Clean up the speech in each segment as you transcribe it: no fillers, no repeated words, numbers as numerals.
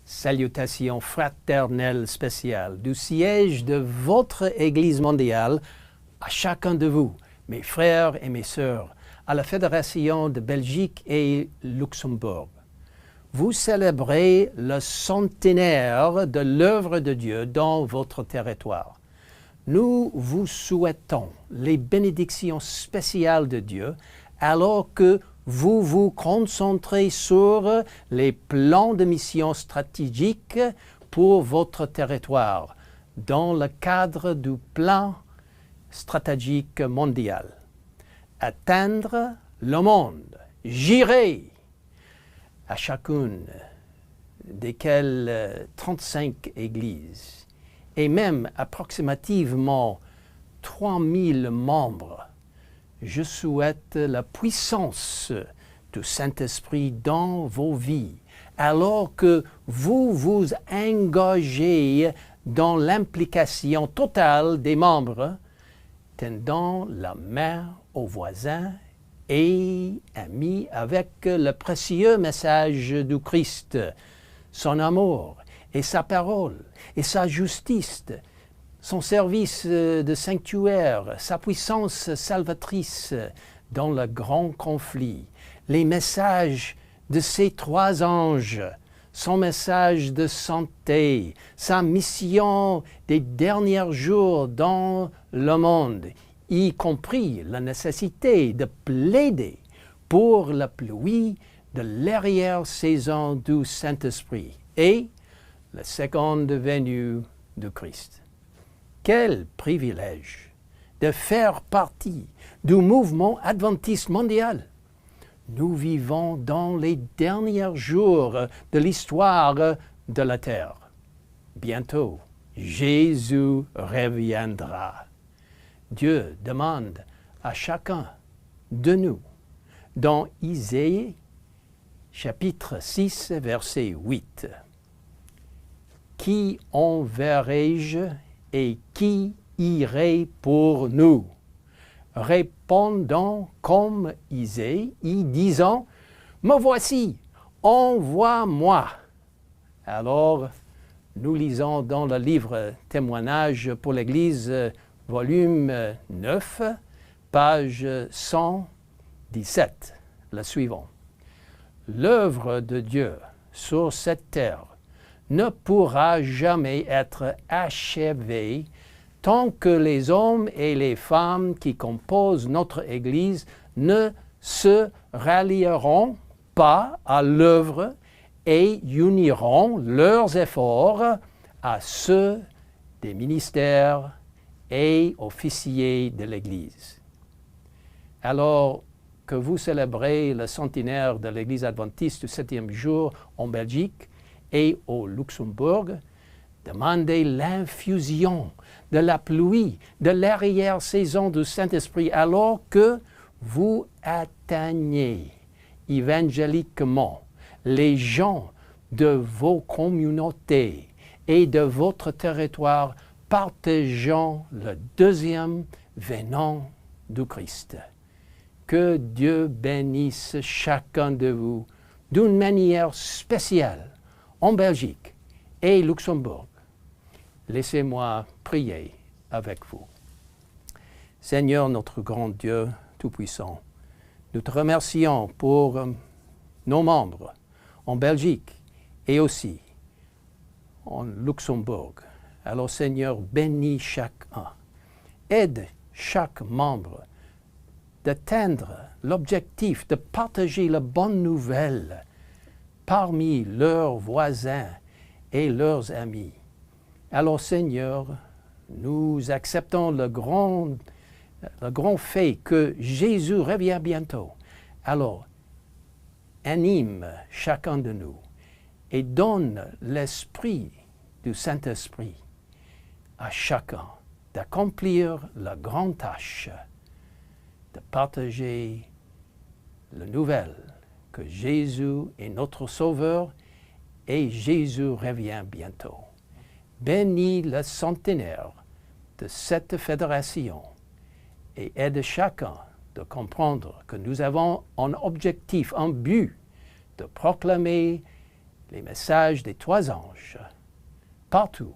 Salutations fraternelles spéciales du siège de votre Église mondiale à chacun de vous, mes frères et mes sœurs, à la Fédération de Belgique et Luxembourg. Vous célébrez le centenaire de l'œuvre de Dieu dans votre territoire. Nous vous souhaitons les bénédictions spéciales de Dieu alors que vous vous concentrez sur les plans de mission stratégiques pour votre territoire dans le cadre du plan stratégique mondial. Atteindre le monde. J'irai à chacune desquelles 35 églises et même approximativement 3000 membres. Je souhaite la puissance du Saint-Esprit dans vos vies, alors que vous vous engagez dans l'implication totale des membres, tendant la main aux voisins et amis avec le précieux message du Christ, son amour et sa parole et sa justice, son service de sanctuaire, sa puissance salvatrice dans le grand conflit, les messages de ces trois anges, son message de santé, sa mission des derniers jours dans le monde, y compris la nécessité de plaider pour la pluie de l'arrière-saison du Saint-Esprit et la seconde venue du Christ. Quel privilège de faire partie du mouvement adventiste mondial. Nous vivons dans les derniers jours de l'histoire de la terre. Bientôt, Jésus reviendra. Dieu demande à chacun de nous, dans Isaïe, chapitre 6, verset 8, « Qui enverrai-je et qui irait pour nous? » Répondons comme Isaïe, disant « Me voici, envoie-moi » Alors, nous lisons dans le livre Témoignages pour l'Église, volume 9, page 117, le suivant. L'œuvre de Dieu sur cette terre ne pourra jamais être achevée tant que les hommes et les femmes qui composent notre Église ne se rallieront pas à l'œuvre et uniront leurs efforts à ceux des ministères et officiers de l'Église. Alors que vous célébrez le centenaire de l'Église adventiste du 7e jour en Belgique et au Luxembourg, demandez l'infusion de la pluie, de l'arrière-saison du Saint-Esprit, alors que vous atteignez évangéliquement les gens de vos communautés et de votre territoire, partageant le deuxième venant du Christ. Que Dieu bénisse chacun de vous d'une manière spéciale en Belgique et Luxembourg. Laissez-moi prier avec vous. Seigneur, notre grand Dieu Tout-Puissant, nous te remercions pour nos membres en Belgique et aussi en Luxembourg. Alors Seigneur, bénis chacun. Aide chaque membre d'atteindre l'objectif de partager la bonne nouvelle parmi leurs voisins et leurs amis. Alors Seigneur, nous acceptons le grand fait que Jésus revient bientôt. Alors, anime chacun de nous et donne l'esprit du Saint-Esprit à chacun d'accomplir la grande tâche de partager la nouvelle que Jésus est notre Sauveur et Jésus revient bientôt. Bénis le centenaire de cette fédération et aide chacun de comprendre que nous avons un objectif, un but de proclamer les messages des 3 anges, partout.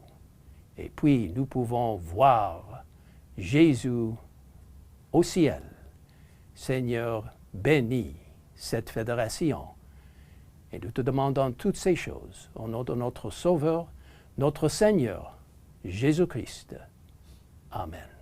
Et puis nous pouvons voir Jésus au ciel. Seigneur, bénis cette fédération. Et nous te demandons toutes ces choses au nom de notre Sauveur, notre Seigneur, Jésus-Christ. Amen.